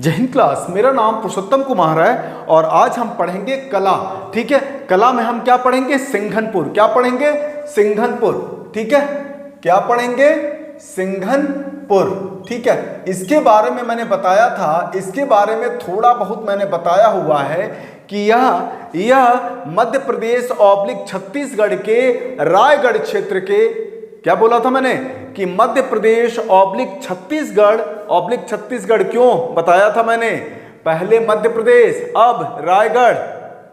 जय हिंद क्लास। मेरा नाम पुरुषोत्तम कुमार है और आज हम पढ़ेंगे कला। ठीक है, कला में हम क्या पढ़ेंगे? सिंघनपुर। क्या पढ़ेंगे? सिंघनपुर। ठीक है, क्या पढ़ेंगे? सिंघनपुर। ठीक है, इसके बारे में मैंने बताया था, इसके बारे में थोड़ा बहुत मैंने बताया हुआ है कि यह मध्य प्रदेश ऑब्लिक छत्तीसगढ़ के रायगढ़ क्षेत्र के, क्या बोला था मैंने कि मध्य प्रदेश ऑब्लिक छत्तीसगढ़ क्यों बताया था मैंने? पहले मध्य प्रदेश, अब रायगढ़।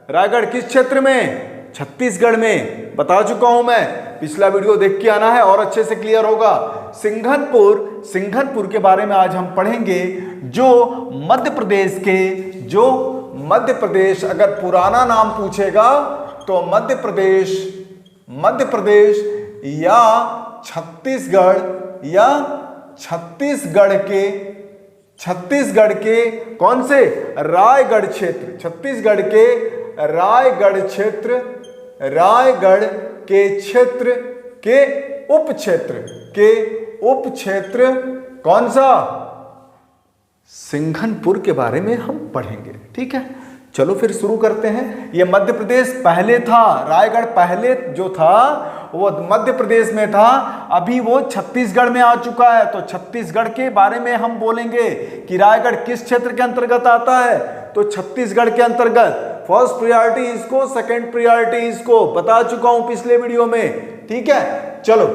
रायगढ़ किस क्षेत्र में? छत्तीसगढ़ में। बता चुका हूं मैं, पिछला वीडियो देख के आना है और अच्छे से क्लियर होगा। सिंघनपुर के बारे में आज हम पढ़ेंगे, जो मध्य प्रदेश अगर पुराना नाम पूछेगा तो मध्य प्रदेश या छत्तीसगढ़ के कौन से? रायगढ़ क्षेत्र। छत्तीसगढ़ के रायगढ़ क्षेत्र के उप क्षेत्र कौन सा? सिंघनपुर के बारे में हम पढ़ेंगे। ठीक है, चलो फिर शुरू करते हैं। ये मध्य प्रदेश पहले था, रायगढ़ पहले जो था वो मध्य प्रदेश में था, अभी वो छत्तीसगढ़ में आ चुका है। तो छत्तीसगढ़ के बारे में हम बोलेंगे कि रायगढ़ किस क्षेत्र के अंतर्गत आता है? तो छत्तीसगढ़ के अंतर्गत। फर्स्ट प्रायोरिटी इसको, सेकंड प्रायोरिटी इसको, बता चुका हूं पिछले वीडियो में। ठीक है, चलो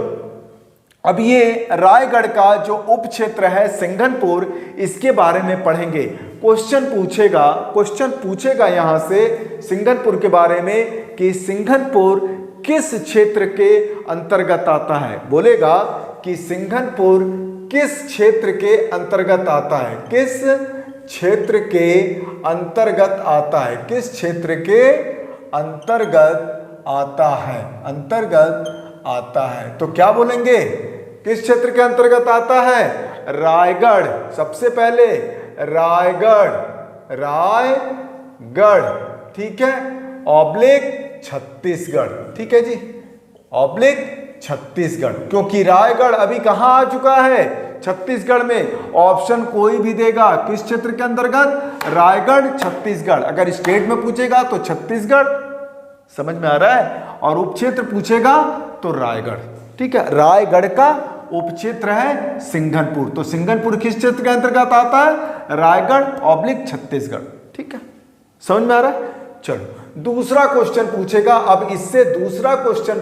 अब ये रायगढ़ का जो उप क्षेत्र है सिंघनपुर, इसके बारे में पढ़ेंगे। क्वेश्चन पूछेगा यहां से सिंघनपुर के बारे में कि सिंघनपुर किस क्षेत्र के अंतर्गत आता है। बोलेगा कि सिंघनपुर किस क्षेत्र के अंतर्गत आता है? किस क्षेत्र के अंतर्गत आता है? किस क्षेत्र के अंतर्गत आता है? तो क्या बोलेंगे? किस क्षेत्र के अंतर्गत आता है? रायगढ़। सबसे पहले रायगढ़। ठीक है, ऑब्लिक छत्तीसगढ़। ठीक है जी, ऑब्लिक छत्तीसगढ़, क्योंकि रायगढ़ अभी कहां आ चुका है? छत्तीसगढ़ में। ऑप्शन कोई भी देगा किस क्षेत्र के अंतर्गत? रायगढ़, छत्तीसगढ़। अगर स्टेट में पूछेगा तो छत्तीसगढ़, समझ में आ रहा है, और उपक्षेत्र पूछेगा तो रायगढ़। ठीक है, रायगढ़ का उपक्षेत्र है सिंघनपुर। तो सिंघनपुर किस क्षेत्र के अंतर्गत आता है? रायगढ़ ऑब्लिक छत्तीसगढ़। ठीक है, समझ में आ रहा है। चलो दूसरा क्वेश्चन पूछेगा। अब इससे दूसरा क्वेश्चन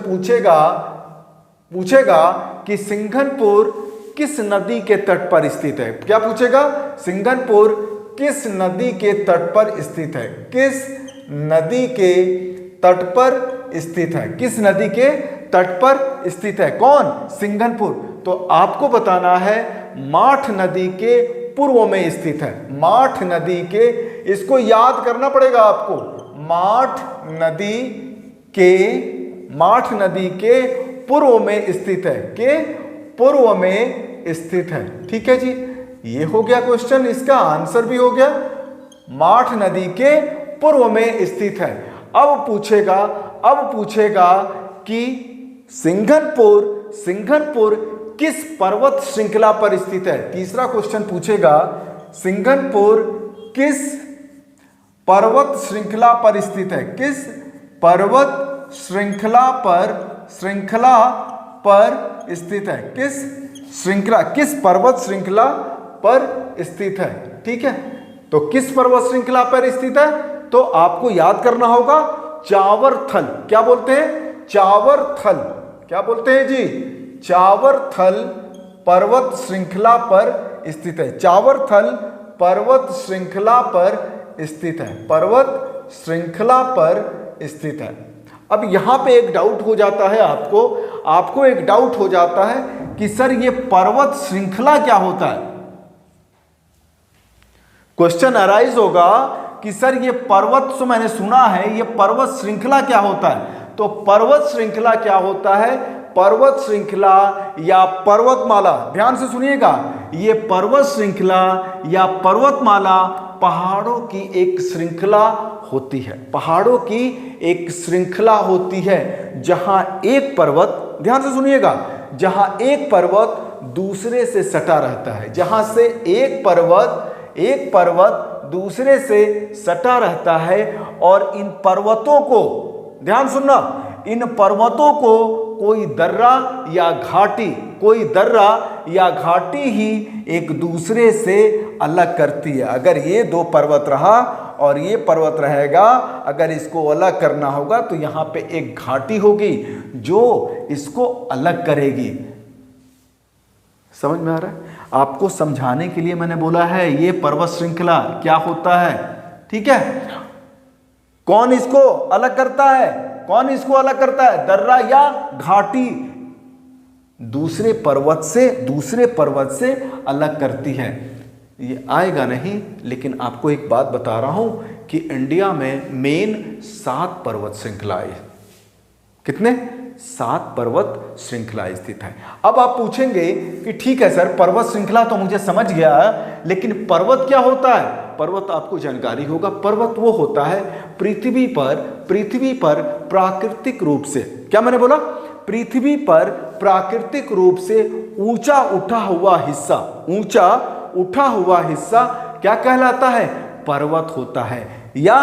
पूछेगा कि सिंघनपुर किस नदी के तट पर स्थित है? क्या पूछेगा? सिंघनपुर किस नदी के तट पर स्थित है? किस नदी के तट पर स्थित है? किस नदी के तट पर स्थित है? कौन? सिंघनपुर। तो आपको बताना है माठ नदी के पूर्व में स्थित है। माठ नदी के, इसको याद करना पड़ेगा आपको। माठ नदी के पूर्व में स्थित है, के पूर्व में स्थित है। ठीक है जी, ये हो गया क्वेश्चन, इसका आंसर भी हो गया। माठ नदी के पूर्व में स्थित है। अब पूछेगा कि सिंघनपुर किस पर्वत श्रृंखला पर स्थित है? तीसरा क्वेश्चन पूछेगा, सिंघनपुर किस पर्वत श्रृंखला पर स्थित है? किस पर्वत श्रृंखला पर स्थित है? किस पर्वत श्रृंखला पर स्थित है? ठीक है, तो किस पर्वत श्रृंखला पर स्थित है? तो आपको याद करना होगा चावरथल। क्या बोलते हैं? चावरथल। क्या बोलते हैं जी? चावरथल पर्वत श्रृंखला पर स्थित है। चावरथल पर्वत श्रृंखला पर स्थित है। पर्वत श्रृंखला पर स्थित है। अब यहां पे एक डाउट हो जाता है आपको एक डाउट हो जाता है कि सर ये पर्वत श्रृंखला क्या होता है? क्वेश्चन अराइज होगा कि सर ये पर्वत, तो मैंने सुना है, ये पर्वत श्रृंखला क्या होता है? तो पर्वत श्रृंखला क्या होता है? पर्वत श्रृंखला या पर्वतमाला, ध्यान से सुनिएगा, ये पर्वत श्रृंखला या पर्वतमाला पहाड़ों की एक श्रृंखला होती है। पहाड़ों की एक श्रृंखला होती है जहां एक पर्वत, ध्यान से सुनिएगा, जहां एक पर्वत दूसरे से सटा रहता है, जहां से एक पर्वत एक पर्वत दूसरे से सटा रहता है और इन पर्वतों को, ध्यान सुनना, इन पर्वतों को कोई दर्रा या घाटी, कोई दर्रा या घाटी ही एक दूसरे से अलग करती है। अगर ये दो पर्वत रहा और ये पर्वत रहेगा, अगर इसको अलग करना होगा तो यहाँ पे एक घाटी होगी जो इसको अलग करेगी। समझ में आ रहा है? आपको समझाने के लिए मैंने बोला है ये पर्वत श्रृंखला क्या होता है, ठीक है। कौन इसको अलग करता है, कौन इसको अलग करता है? दर्रा या घाटी दूसरे पर्वत से अलग करती है। ये आएगा नहीं, लेकिन आपको एक बात बता रहा हूं कि इंडिया में मेन 7 पर्वत श्रृंखलाएं, कितने? 7 पर्वत श्रृंखलाएं स्थित है। अब आप पूछेंगे कि ठीक है सर, पर्वत श्रृंखला तो मुझे समझ गया, लेकिन पर्वत क्या होता है? पर्वत आपको जानकारी होगा, पर्वत वो होता है पृथ्वी पर प्राकृतिक रूप से, क्या मैंने बोला? पृथ्वी पर प्राकृतिक रूप से ऊंचा उठा हुआ हिस्सा क्या कहलाता है? पर्वत होता है। या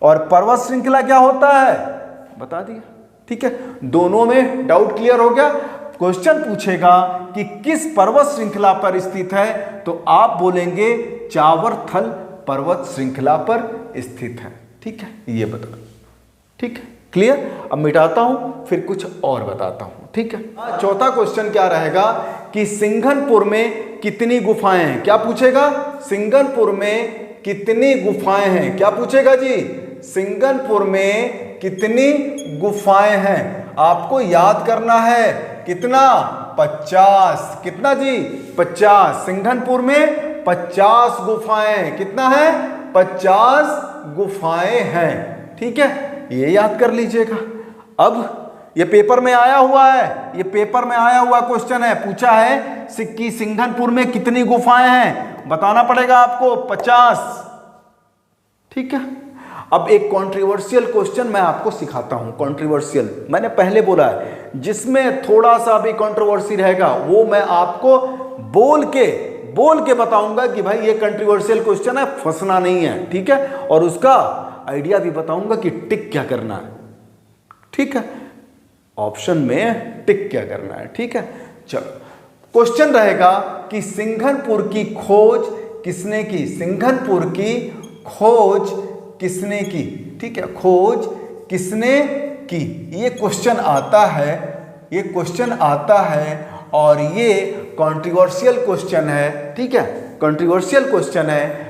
और पर्वत श्रृंखला क्या होता है? बता दिया, ठीक है। दोनों में डाउट क्लियर हो गया। क्वेश्चन पूछेगा कि किस पर्वत श्रृंखला पर स्थित है, तो आप बोलेंगे चावरथल पर्वत श्रृंखला पर स्थित है, ठीक है। ये बता, ठीक है, क्लियर। अब मिटाता हूं, फिर कुछ और बताता हूं, ठीक है। चौथा क्वेश्चन क्या रहेगा कि सिंघनपुर में कितनी गुफाएं हैं? क्या पूछेगा? सिंघनपुर में कितनी गुफाएं हैं? क्या पूछेगा जी? सिंघनपुर में कितनी गुफाएं हैं? आपको याद करना है कितना? 50। कितना जी? 50। सिंघनपुर में 50 गुफाएं, कितना है? 50 गुफाएं हैं, ठीक है। ये याद कर लीजिएगा। अब ये पेपर में आया हुआ है, ये पेपर में आया हुआ क्वेश्चन है, पूछा है कि सिंघनपुर में कितनी गुफाएं हैं, बताना पड़ेगा आपको 50, ठीक है। अब एक कंट्रोवर्शियल क्वेश्चन मैं आपको सिखाता हूं। कंट्रोवर्शियल मैंने पहले बोला है, जिसमें थोड़ा सा भी कंट्रोवर्सी रहेगा वो मैं आपको बोल के बताऊंगा कि भाई ये कंट्रोवर्शियल क्वेश्चन है, फंसना नहीं है, ठीक है। और उसका आइडिया भी बताऊंगा कि टिक क्या करना है, ठीक है। ऑप्शन में टिक क्या करना है, ठीक है। चलो, क्वेश्चन रहेगा कि सिंघनपुर की खोज किसने की? सिंघनपुर की खोज किसने की? ठीक है, खोज किसने की? ये क्वेश्चन आता है और ये कंट्रोवर्शियल क्वेश्चन है, ठीक है। कंट्रोवर्शियल क्वेश्चन है,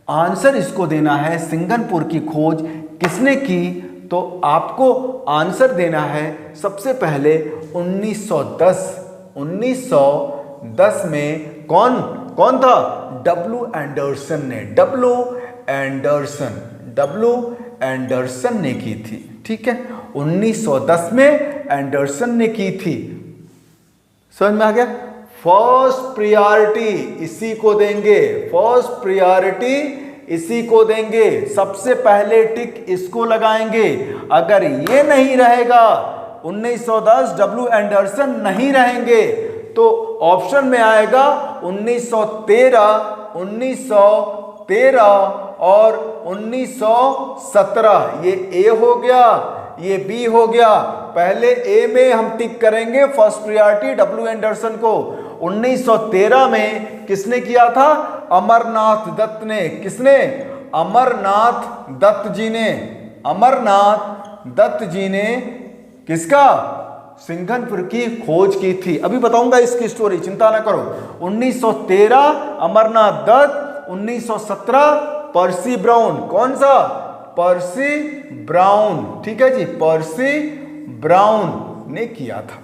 आंसर इसको देना है सिंघनपुर की खोज किसने की। तो आपको आंसर देना है सबसे पहले 1910 में कौन था? डब्ल्यू एंडरसन ने की थी, ठीक है। 1910 में एंडरसन ने की थी। समझ में आ गया? फर्स्ट प्रायोरिटी इसी को देंगे, फर्स्ट प्रायोरिटी इसी को देंगे, सबसे पहले टिक इसको लगाएंगे। अगर ये नहीं रहेगा, 1910 डब्ल्यू एंडरसन नहीं रहेंगे, तो ऑप्शन में आएगा 1913 और 1917। ये ए हो गया, ये बी हो गया। पहले ए में हम टिक करेंगे फर्स्ट प्रायोरिटी डब्ल्यू एंडरसन को। 1913 में किसने किया था? अमरनाथ दत्त ने। किसने? अमरनाथ दत्त जी ने किसका? सिंघनपुर की खोज की थी। अभी बताऊंगा इसकी स्टोरी, चिंता ना करो। 1913 अमरनाथ दत्त, 1917 पर्सी ब्राउन। कौन सा? पर्सी ब्राउन, ठीक है जी, पर्सी ब्राउन ने किया था।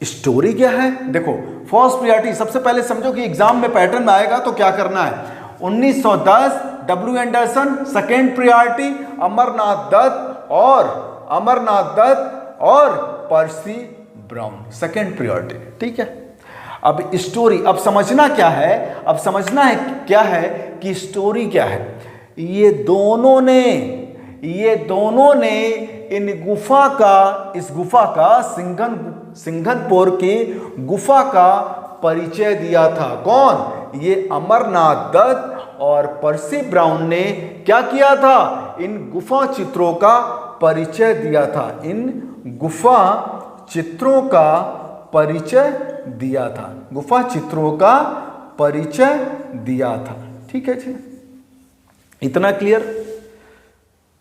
स्टोरी क्या है? देखो, फर्स्ट प्रायोरिटी सबसे पहले समझो कि एग्जाम में पैटर्न में आएगा तो क्या करना है। 1910 W Anderson, second priority Amarnath Dutt और पर्सी ब्राउन, सेकेंड प्रायोरिटी, ठीक है। अब स्टोरी, अब समझना क्या है, क्या है कि स्टोरी क्या है। ये दोनों ने इस गुफा का सिंघनपुर की गुफा का परिचय दिया था। कौन? ये अमरनाथ दत्त और पर्सी ब्राउन ने क्या किया था, इन गुफा चित्रों का परिचय दिया था, इन गुफा चित्रों का परिचय दिया था, गुफा चित्रों का परिचय दिया था। ठीक है जी, इतना क्लियर।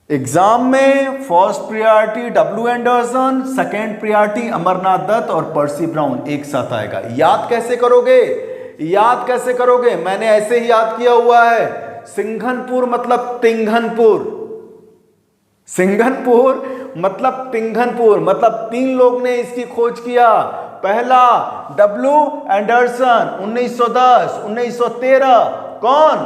एग्जाम में first priority W Anderson, second priority Amarnath Dutt और पर्सी ब्राउन एक साथ आएगा। याद कैसे करोगे, याद कैसे करोगे, मैंने ऐसे ही याद किया हुआ है। सिंघनपुर मतलब तिंघनपुर, सिंघनपुर मतलब तिंघनपुर, मतलब 3 लोग ने इसकी खोज किया। पहला डब्ल्यू एंडरसन 1910, 1913 कौन,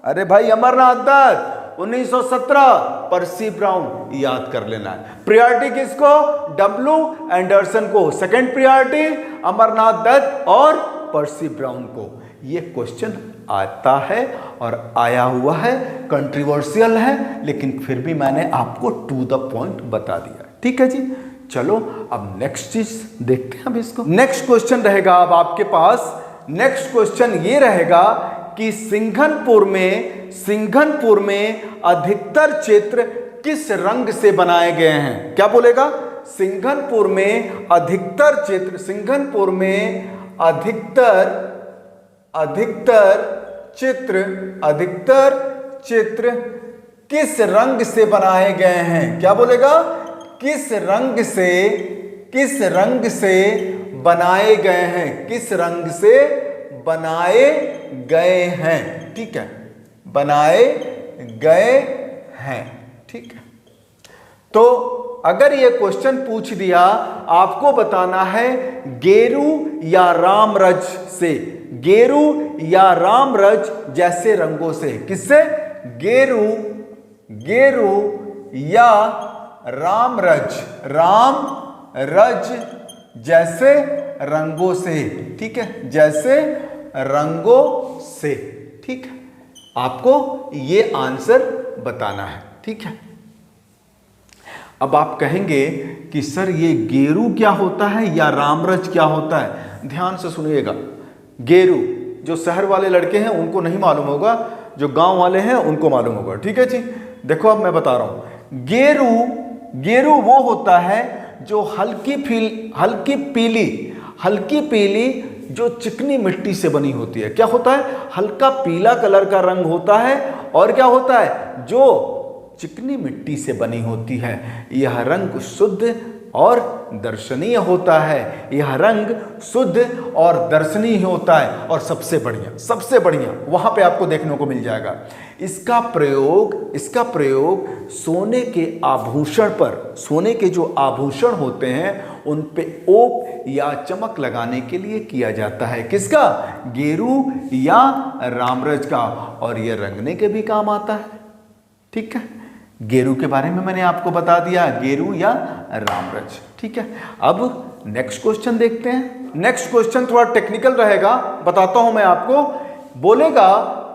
अरे भाई अमरनाथ दत्त, 1917 पर्सी ब्राउन, याद कर लेना है। प्रायोरिटी किसको, डब्ल्यू एंडरसन को, सेकंड प्रायोरिटी अमरनाथ दत्त और पर्सी ब्राउन को। ये क्वेश्चन आता है और आया हुआ है, कंट्रोवर्शियल है, लेकिन फिर भी मैंने आपको टू द पॉइंट बता दिया। ठीक है जी, चलो अब नेक्स्ट चीज देखते हैं। अब इसको नेक्स्ट क्वेश्चन रहेगा अब आपके पास, नेक्स्ट क्वेश्चन ये रहेगा कि सिंघनपुर में अधिकतर चित्र किस रंग से बनाए गए हैं। क्या बोलेगा, सिंघनपुर में अधिकतर चित्र, सिंघनपुर में अधिकतर चित्र किस रंग से बनाए गए हैं। क्या बोलेगा, किस रंग से बनाए गए हैं, किस रंग से बनाए गए हैं। ठीक है, बनाए गए हैं। ठीक है, तो अगर ये क्वेश्चन पूछ दिया, आपको बताना है गेरू या रामरज से, गेरू या रामरज जैसे रंगों से। किससे, गेरू या रामरज, रामरज जैसे रंगों से। ठीक है, जैसे रंगों से। ठीक है, आपको ये आंसर बताना है। ठीक है, अब आप कहेंगे कि सर ये गेरू क्या होता है या रामरज क्या होता है। ध्यान से सुनिएगा, गेरू जो शहर वाले लड़के हैं उनको नहीं मालूम होगा, जो गांव वाले हैं उनको मालूम होगा। ठीक है जी, देखो अब मैं बता रहा हूं, गेरू वो होता है जो हल्की पीली जो चिकनी मिट्टी से बनी होती है। क्या होता है, हल्का पीला कलर का रंग होता है, और क्या होता है, जो चिकनी मिट्टी से बनी होती है। यह रंग शुद्ध और दर्शनीय होता है, यह रंग शुद्ध और दर्शनीय होता है। और सबसे बढ़िया वहां पे आपको देखने को मिल जाएगा, इसका प्रयोग सोने के आभूषण पर, सोने के जो आभूषण होते हैं उन पे ओप या चमक लगाने के लिए किया जाता है। किसका, गेरू या रामरज का, और यह रंगने के भी काम आता है। ठीक है, गेरू के बारे में मैंने आपको बता दिया, गेरू या रामरज। ठीक है, अब नेक्स्ट क्वेश्चन देखते हैं। नेक्स्ट क्वेश्चन थोड़ा टेक्निकल रहेगा, बताता हूं मैं आपको। बोलेगा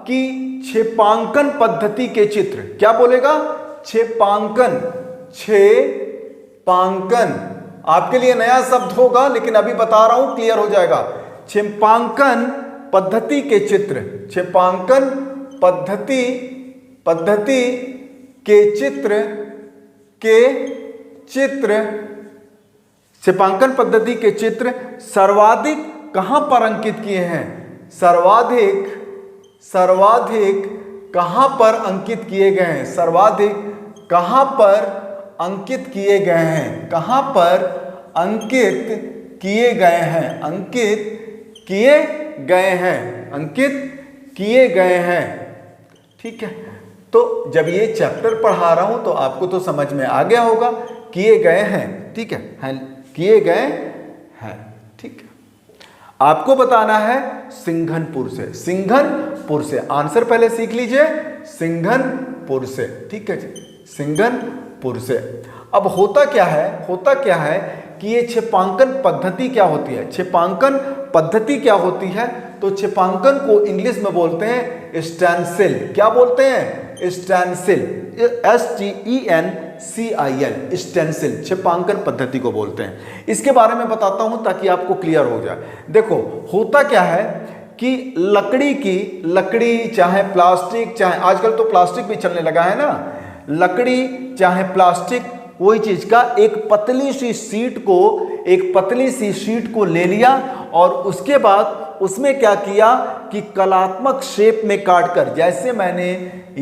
कि क्षेपांकन पद्धति के चित्र। क्या बोलेगा, क्षेपांकन आपके लिए नया शब्द होगा, लेकिन अभी बता रहा हूं, क्लियर हो जाएगा। क्षेपांकन पद्धति के चित्र, क्षेपांकन पद्धति के क्षेपांकन पद्धति के चित्र सर्वाधिक कहां पर अंकित किए हैं, सर्वाधिक कहां पर अंकित किए गए हैं, सर्वाधिक कहां पर अंकित किए गए हैं, कहां पर अंकित किए गए हैं, अंकित किए गए हैं। ठीक है, तो जब ये चैप्टर पढ़ा रहा हूं तो आपको तो समझ में आ गया होगा, किए गए हैं। ठीक है, किए गए हैं। ठीक है, आपको बताना है सिंघनपुर से। आंसर पहले सीख लीजिए, सिंघनपुर से। ठीक है जी, सिंघनपुर से। अब होता क्या है कि ये क्षेपांकन पद्धति क्या होती है, क्षेपांकन पद्धति क्या होती है, तो क्षेपांकन को इंग्लिश में बोलते हैं स्टेंसिल। क्या बोलते हैं, स्टेंसिल, STENCIL, स्टेंसिल क्षेपांकन पद्धति को बोलते हैं। इसके बारे में बताता हूं ताकि आपको क्लियर हो जाए। देखो होता क्या है कि लकड़ी चाहे प्लास्टिक, चाहे आजकल तो प्लास्टिक भी चलने लगा है ना, लकड़ी चाहे प्लास्टिक, कोई चीज का एक पतली सी शीट को ले लिया और उसके बाद उसमें क्या किया कि कलात्मक शेप में काटकर, जैसे मैंने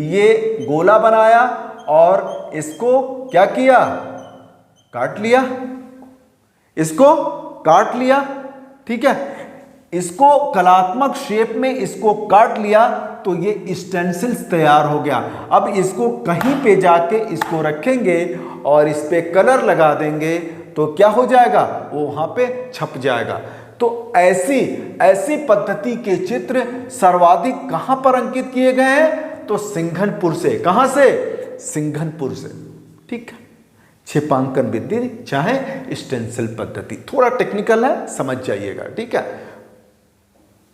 ये गोला बनाया और इसको क्या किया, काट लिया, इसको काट लिया, ठीक है, इसको कलात्मक शेप में इसको काट लिया तो ये स्टेंसिल्स तैयार हो गया। अब इसको कहीं पे जाके इसको रखेंगे और इस पे कलर लगा देंगे तो क्या हो जाएगा, वो वहां पे छप जाएगा। तो ऐसी पद्धति के चित्र सर्वाधिक कहां पर अंकित किए गए हैं, तो सिंघनपुर से। कहां से, सिंघनपुर से, ठीक है। क्षेपांकन विधि चाहे स्टेंसिल पद्धति, थोड़ा टेक्निकल है, समझ जाइएगा, ठीक है।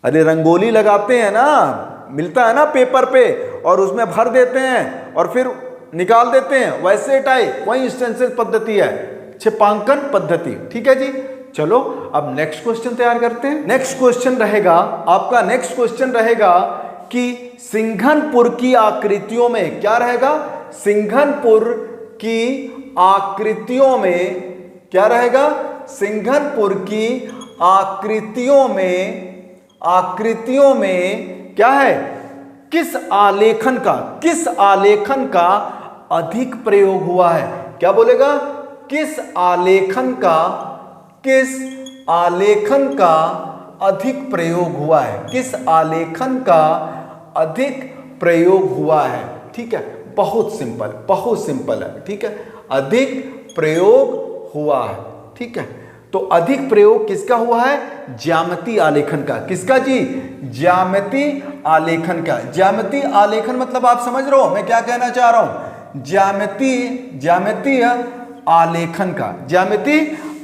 अरे रंगोली लगाते हैं ना, मिलता है ना पेपर पे और उसमें भर देते हैं और फिर निकाल देते हैं, वैसे टाइप वही स्टेंसिल पद्धति है, क्षेपांकन पद्धति, ठीक है जी। चलो अब नेक्स्ट क्वेश्चन तैयार करते हैं। नेक्स्ट क्वेश्चन रहेगा आपका, नेक्स्ट क्वेश्चन रहेगा कि सिंघनपुर की आकृतियों में क्या रहेगा, सिंघनपुर की आकृतियों में क्या रहेगा, सिंघनपुर की आकृतियों में क्या है, किस आलेखन का अधिक प्रयोग हुआ है। क्या बोलेगा, किस आलेखन का अधिक प्रयोग हुआ है, किस आलेखन का अधिक प्रयोग हुआ है, ठीक है। बहुत सिंपल है, ठीक है। अधिक प्रयोग हुआ है, ठीक है। तो अधिक प्रयोग किसका हुआ है, ज्यामितीय आलेखन का। किसका जी, ज्यामितीय आलेखन का। ज्यामितीय आलेखन मतलब आप समझ रहे हो मैं क्या कहना चाह रहा हूं, ज्यामितीय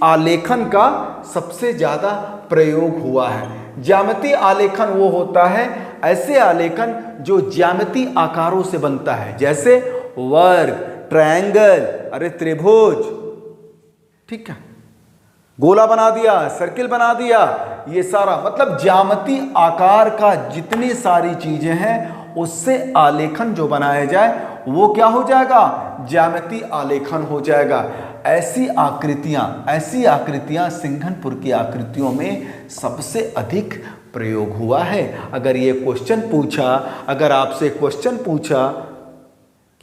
आलेखन का सबसे ज्यादा प्रयोग हुआ है। ज्यामितीय आलेखन वो होता है, ऐसे आलेखन जो ज्यामितीय आकारों से बनता है, जैसे वर्ग, ट्रायंगल, अरे त्रिभुज, ठीक है, गोला बना दिया, सर्किल बना दिया, ये सारा मतलब ज्यामितीय आकार का जितनी सारी चीजें हैं उससे आलेखन जो बनाया जाए वो क्या हो जाएगा, ज्यामितीय आलेखन हो जाएगा। ऐसी आकृतियां सिंघनपुर की आकृतियों में सबसे अधिक प्रयोग हुआ है। अगर ये क्वेश्चन पूछा, अगर आपसे क्वेश्चन पूछा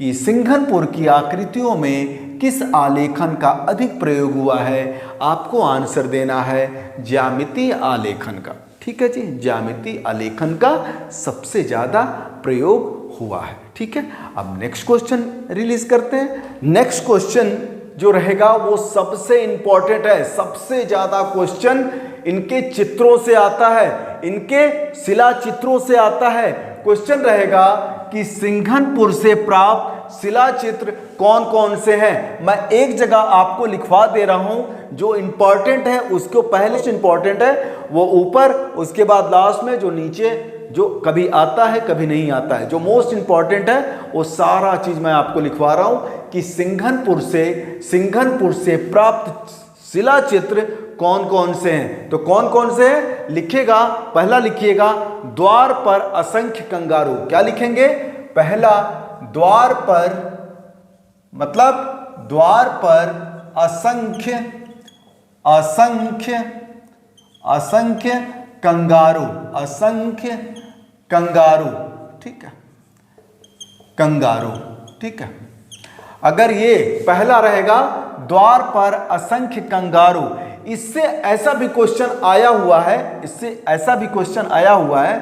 कि सिंघनपुर की आकृतियों में किस आलेखन का अधिक प्रयोग हुआ है, आपको आंसर देना है ज्यामितीय आलेखन का, ठीक है जी। ज्यामितीय आलेखन का सबसे ज्यादा प्रयोग हुआ है, ठीक है। अब नेक्स्ट क्वेश्चन रिलीज करते हैं। नेक्स्ट क्वेश्चन जो रहेगा वो सबसे इंपॉर्टेंट है, सबसे ज्यादा क्वेश्चन इनके चित्रों से आता है, इनके शिला चित्रों से आता है। क्वेश्चन रहेगा कि सिंघनपुर से प्राप्त शिला चित्र कौन कौन से हैं। मैं एक जगह आपको लिखवा दे रहा हूं, जो इंपॉर्टेंट है उसको पहले से इंपॉर्टेंट है वो ऊपर, उसके बाद लास्ट में जो नीचे, जो कभी आता है कभी नहीं आता है, जो मोस्ट इंपॉर्टेंट है वो सारा चीज मैं आपको लिखवा रहा हूं कि सिंघनपुर से प्राप्त शिला चित्र कौन कौन से हैं। तो कौन कौन से हैं लिखिएगा, पहला लिखिएगा द्वार पर असंख्य कंगारू। क्या लिखेंगे, पहला द्वार पर, मतलब द्वार पर असंख्य कंगारू, ठीक है, कंगारू, ठीक है। अगर ये पहला रहेगा द्वार पर असंख्य कंगारू, इससे ऐसा भी क्वेश्चन आया हुआ है,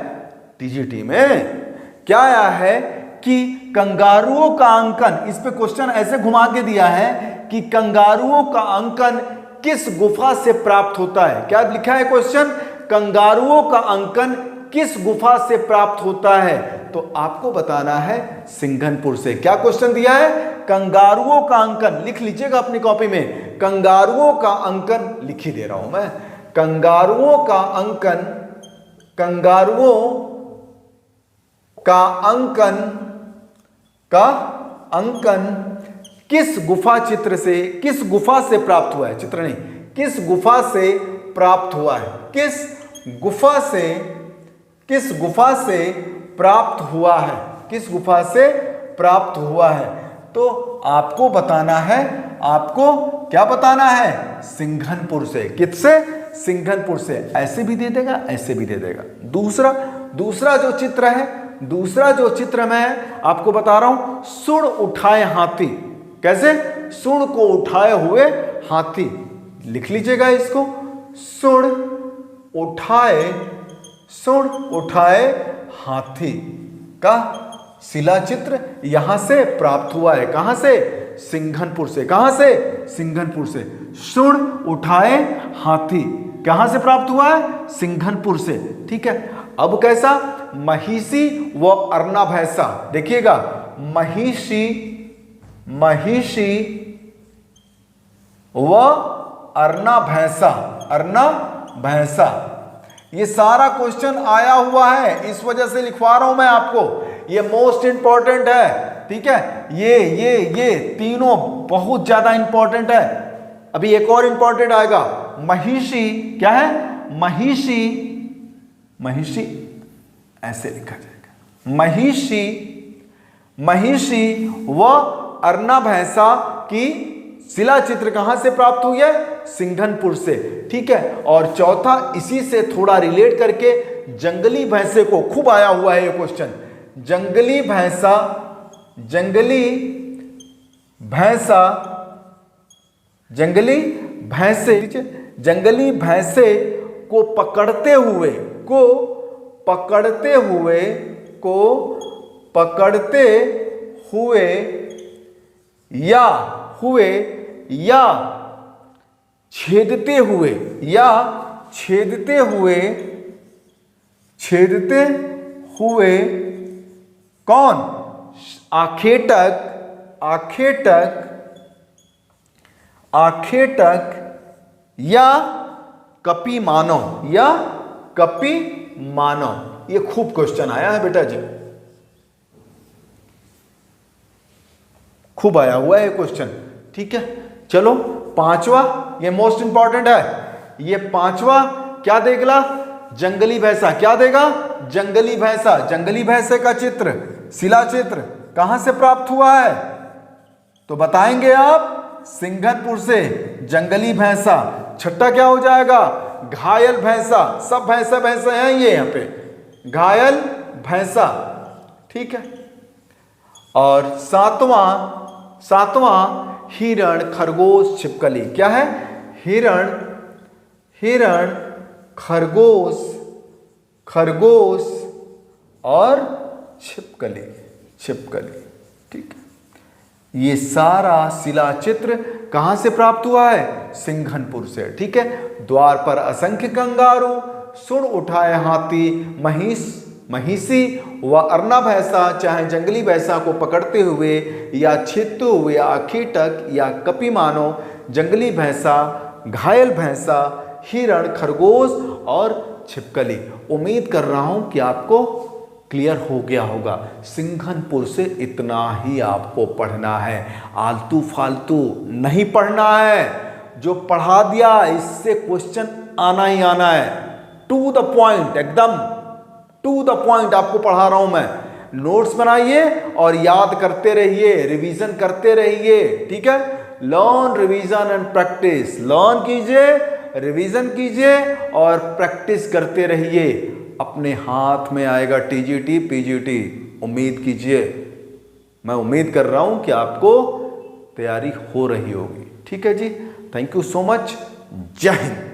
टीजीटी में क्या आया है कि कंगारुओं का अंकन, इस पे क्वेश्चन ऐसे घुमा के दिया है कि कंगारुओं का अंकन किस गुफा से प्राप्त होता है। क्या लिखा है क्वेश्चन, कंगारुओं का अंकन किस गुफा से प्राप्त होता है, तो आपको बताना है सिंघनपुर से। क्या क्वेश्चन दिया है, कंगारुओं का अंकन, लिख लीजिएगा अपनी कॉपी में, कंगारुओं का अंकन लिख ही दे रहा हूं मैं, कंगारुओं का अंकन किस गुफा चित्र से, किस गुफा से प्राप्त हुआ है, चित्र नहीं, किस गुफा से प्राप्त हुआ है, किस गुफा से किस गुफा से प्राप्त हुआ है, किस गुफा से प्राप्त हुआ है? तो आपको बताना है, आपको क्या बताना है? सिंघनपुर से। किससे? सिंघनपुर से। ऐसे भी दे देगा, ऐसे भी दे देगा। दूसरा जो चित्र है, दूसरा जो चित्र मैं आपको बता रहा हूं, सुड़ उठाए हाथी। कैसे? सुड़ को उठाए हुए हाथी। लिख लीजिएगा इसको, सुड़ उठाए हाथी का शिलाचित्र यहां से प्राप्त हुआ है। कहां से? सिंघनपुर से। कहां से? सिंघनपुर से। सुड़ उठाए हाथी कहां से प्राप्त हुआ है? सिंघनपुर से। ठीक है। अब कैसा? महिषी व अरना भैंसा। देखिएगा, महिषी व अरना भैंसा। ये सारा क्वेश्चन आया हुआ है, इस वजह से लिखवा रहा हूं मैं आपको। ये मोस्ट इंपॉर्टेंट है। ठीक है। ये तीनों बहुत ज्यादा इंपॉर्टेंट है। अभी एक और इंपॉर्टेंट आएगा। महिषी क्या है? महिषी ऐसे लिखा जाएगा। महिषी व अरना भैंसा की शिला चित्र कहां से प्राप्त हुई है? सिंघनपुर से। ठीक है। और चौथा, इसी से थोड़ा रिलेट करके, जंगली भैंसे को खूब आया हुआ है ये क्वेश्चन। जंगली भैंसे को पकड़ते हुए या छेदते हुए कौन? आखेटक या कपी मानव। ये खूब क्वेश्चन आया है बेटा जी, खूब आया हुआ है क्वेश्चन। ठीक है। चलो पांचवा, ये मोस्ट इंपॉर्टेंट है। ये पांचवा क्या देगा? जंगली भैंसा। क्या देगा? जंगली भैंसा। जंगली भैंसे का चित्र, शिला चित्र कहां से प्राप्त हुआ है? तो बताएंगे आप, सिंघनपुर से। जंगली भैंसा। छठा क्या हो जाएगा? घायल भैंसा। सब भैंसा हैं ये यहां पे, घायल भैंसा। ठीक है। और सातवां हिरण, खरगोश, छिपकली। क्या है? हिरण, खरगोश और छिपकली। ठीक है। ये सारा शिला चित्र कहां से प्राप्त हुआ है? सिंघनपुर से। ठीक है। द्वार पर असंख्य कंगारू, सुड़ उठाए हाथी, महिषी व अरना भैंसा, चाहे जंगली भैंसा को पकड़ते हुए या छेदते हुए, आखेटक या कपी मानव, जंगली भैंसा, घायल भैंसा, हिरण, खरगोश और छिपकली। उम्मीद कर रहा हूं कि आपको क्लियर हो गया होगा। सिंघनपुर से इतना ही आपको पढ़ना है, आलतू फालतू नहीं पढ़ना है। जो पढ़ा दिया इससे क्वेश्चन आना ही आना है। टू द पॉइंट, एकदम टू द पॉइंट आपको पढ़ा रहा हूं मैं। नोट्स बनाइए और याद करते रहिए, रिवीजन करते रहिए। ठीक है। Learn, revision and practice. Learn कीजिए, रिवीजन कीजिए और प्रैक्टिस करते रहिए। अपने हाथ में आएगा टीजीटी, पीजीटी। उम्मीद कीजिए, मैं उम्मीद कर रहा हूं कि आपको तैयारी हो रही होगी। ठीक है जी। Thank you so much. जय हिंद।